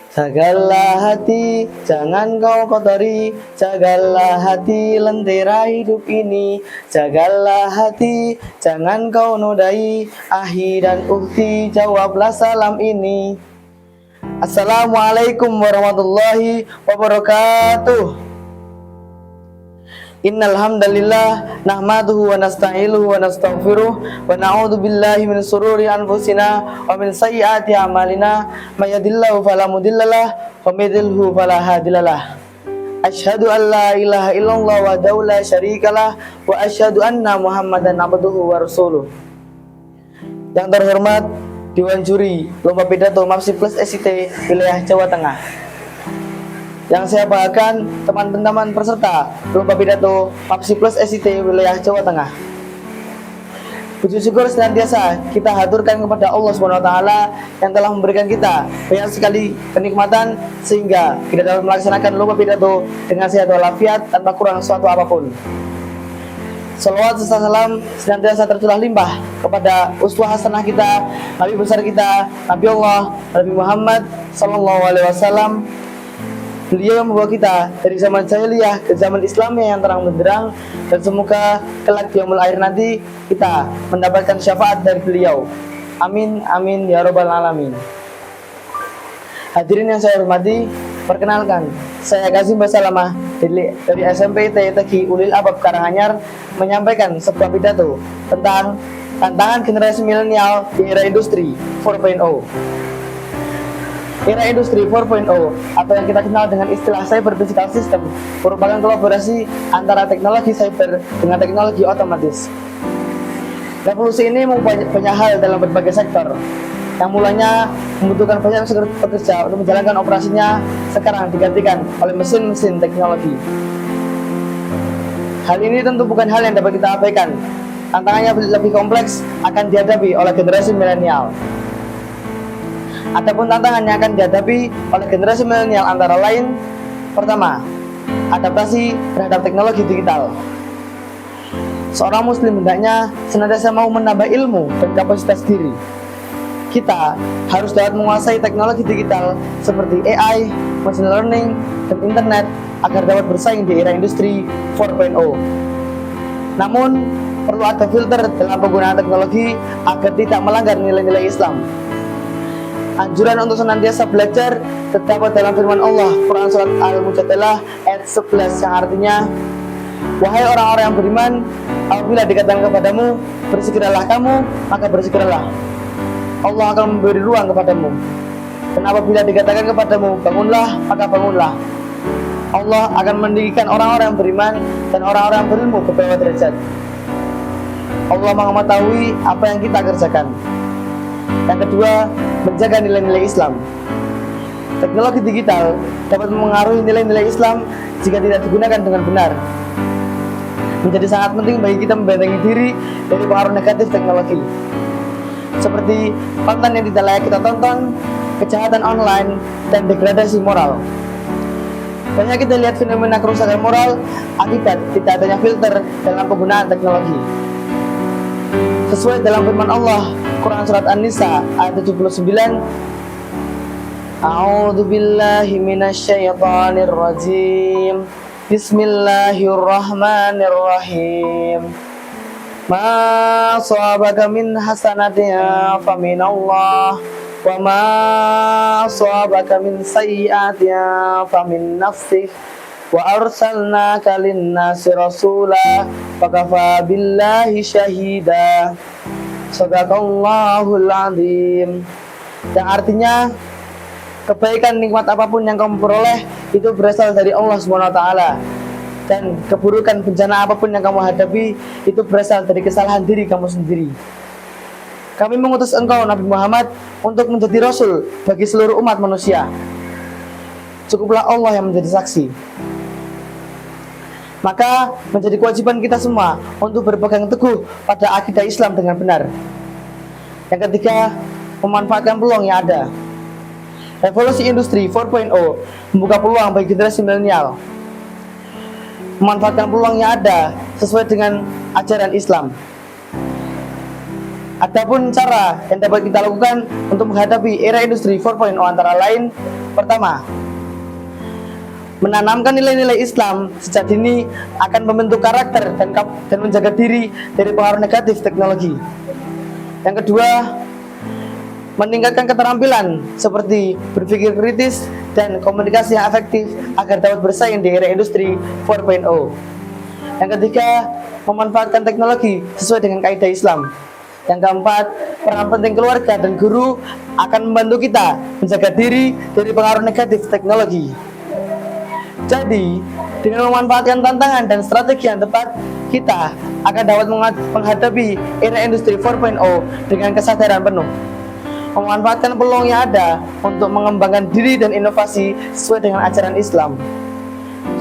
Jagalah hati, jangan kau kotori. Jagalah hati, lentera hidup ini. Jagalah hati, jangan kau nodai. Ahi dan ukti, jawablah salam ini. Assalamualaikum warahmatullahi wabarakatuh. Innal hamdalillah nahmaduhu wa nasta'inuhu wa nastaghfiruh wa na'udzu billahi min shururi anfusina wa min sayyiati a'malina may yahdihillahu fala mudhillalah wa may yudhlilhu fala hadiyalah. Asyhadu an la ilaha illallah wahdahu la syarikalah wa asyhadu anna Muhammadan abduhu wa rasuluh. Yang terhormat Dewan Juri Lomba Pidato MAPSI Plus SIT wilayah Jawa Tengah, yang saya banggakan teman-teman peserta Lomba Pidato MAPSI Plus SIT wilayah Jawa Tengah. Puji syukur senantiasa kita haturkan kepada Allah SWT yang telah memberikan kita banyak sekali kenikmatan sehingga kita dapat melaksanakan Lomba Pidato dengan sehat walafiat tanpa kurang suatu apapun. Salawat serta salam senantiasa tercurah limpah kepada uswah hasanah kita, Nabi besar kita, Nabi Allah, Nabi Muhammad Sallallahu Alaihi Wasallam. Beliau yang membawa kita dari zaman jahiliyah ke zaman Islam yang terang benderang, dan semoga kelak di yaumul akhir nanti kita mendapatkan syafaat dari beliau. Amin amin ya robbal alamin. Hadirin yang saya hormati, perkenalkan, saya Kazim Basalamah dari SMP TTG Ulil Albab Karanganyar menyampaikan sebuah pidato tentang tantangan generasi milenial di era industri 4.0. Era industri 4.0 atau yang kita kenal dengan istilah cyber physical system merupakan kolaborasi antara teknologi cyber dengan teknologi otomatis. Revolusi ini mempunyai banyak hal dalam berbagai sektor, yang mulanya membutuhkan banyak pekerja untuk menjalankan operasinya sekarang digantikan oleh mesin-mesin teknologi. Hal ini tentu bukan hal yang dapat kita abaikan. Tantangannya lebih kompleks akan dihadapi oleh generasi milenial. Adapun tantangan yang akan dihadapi oleh generasi milenial antara lain: pertama, adaptasi terhadap teknologi digital. Seorang muslim hendaknya senantiasa mau menambah ilmu dan kapasitas diri. Kita harus dapat menguasai teknologi digital seperti AI, machine learning, dan internet agar dapat bersaing di era industri 4.0. Namun, perlu ada filter dalam penggunaan teknologi agar tidak melanggar nilai-nilai Islam. Anjuran untuk senantiasa belajar terdapat dalam firman Allah, Quran Surat Al-Mujadalah ayat 11, yang artinya, wahai orang-orang yang beriman, apabila dikatakan kepadamu, bersegeralah kamu, maka bersegeralah. Allah akan memberi ruang kepadamu. Dan apabila dikatakan kepadamu, bangunlah, maka bangunlah. Allah akan meninggikan orang-orang yang beriman dan orang-orang yang berilmu ke bawah derajat. Allah mengetahui apa yang kita kerjakan. Yang kedua, menjaga nilai-nilai Islam. Teknologi digital dapat mengaruhi nilai-nilai Islam jika tidak digunakan dengan benar. Menjadi sangat penting bagi kita membentengi diri dari pengaruh negatif teknologi, seperti konten yang tidak layak kita tonton, kejahatan online, dan degradasi moral. Banyak kita lihat fenomena kerusakan moral akibat tidak adanya filter dalam penggunaan teknologi. Sesuai dalam firman Allah, Quran Surat An-Nisa ayat 79, A'udzu billahi minasyaitonir rajim. Bismillahirrahmanirrahim. Ma asabaka min hasanatin famin Allah, wa ma asabaka min sayyi'atin famin nafsik, wa arsalnaka lin-nasi rasula fakafa billahi syahida. Shadaqallahul azim. Yang artinya, kebaikan nikmat apapun yang kamu peroleh itu berasal dari Allah SWT, dan keburukan bencana apapun yang kamu hadapi itu berasal dari kesalahan diri kamu sendiri. Kami mengutus engkau Nabi Muhammad untuk menjadi Rasul bagi seluruh umat manusia. Cukuplah Allah yang menjadi saksi. Maka menjadi kewajiban kita semua untuk berpegang teguh pada akidah Islam dengan benar. Yang ketiga, memanfaatkan peluang yang ada. Revolusi industri 4.0 membuka peluang bagi generasi milenial. Memanfaatkan peluang yang ada sesuai dengan ajaran Islam. Adapun cara yang dapat kita lakukan untuk menghadapi era industri 4.0 antara lain, pertama, menanamkan nilai-nilai Islam sejak dini akan membentuk karakter dan menjaga diri dari pengaruh negatif teknologi. Yang kedua, meningkatkan keterampilan seperti berpikir kritis dan komunikasi yang efektif agar dapat bersaing di era industri 4.0. Yang ketiga, memanfaatkan teknologi sesuai dengan kaidah Islam. Yang keempat, peran penting keluarga dan guru akan membantu kita menjaga diri dari pengaruh negatif teknologi. Jadi, dengan memanfaatkan tantangan dan strategi yang tepat, kita akan dapat menghadapi era industri 4.0 dengan kesadaran penuh, memanfaatkan peluang yang ada untuk mengembangkan diri dan inovasi sesuai dengan ajaran Islam.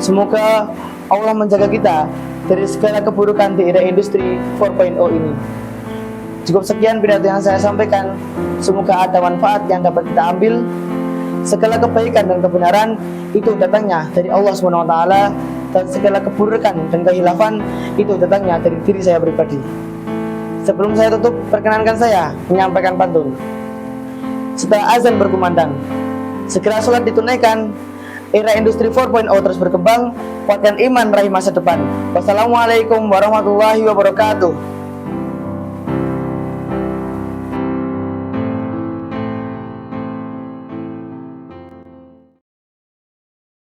Semoga Allah menjaga kita dari segala keburukan di era industri 4.0 ini. Cukup sekian pidato yang saya sampaikan. Semoga ada manfaat yang dapat kita ambil. Segala kebaikan dan kebenaran itu datangnya dari Allah SWT, dan segala keburukan dan kehilafan itu datangnya dari diri saya pribadi. Sebelum saya tutup, perkenankan saya menyampaikan pantun. Setelah azan berkumandang, segera sholat ditunaikan. Era industri 4.0 terus berkembang, kuatkan iman raih masa depan. Wassalamualaikum warahmatullahi wabarakatuh.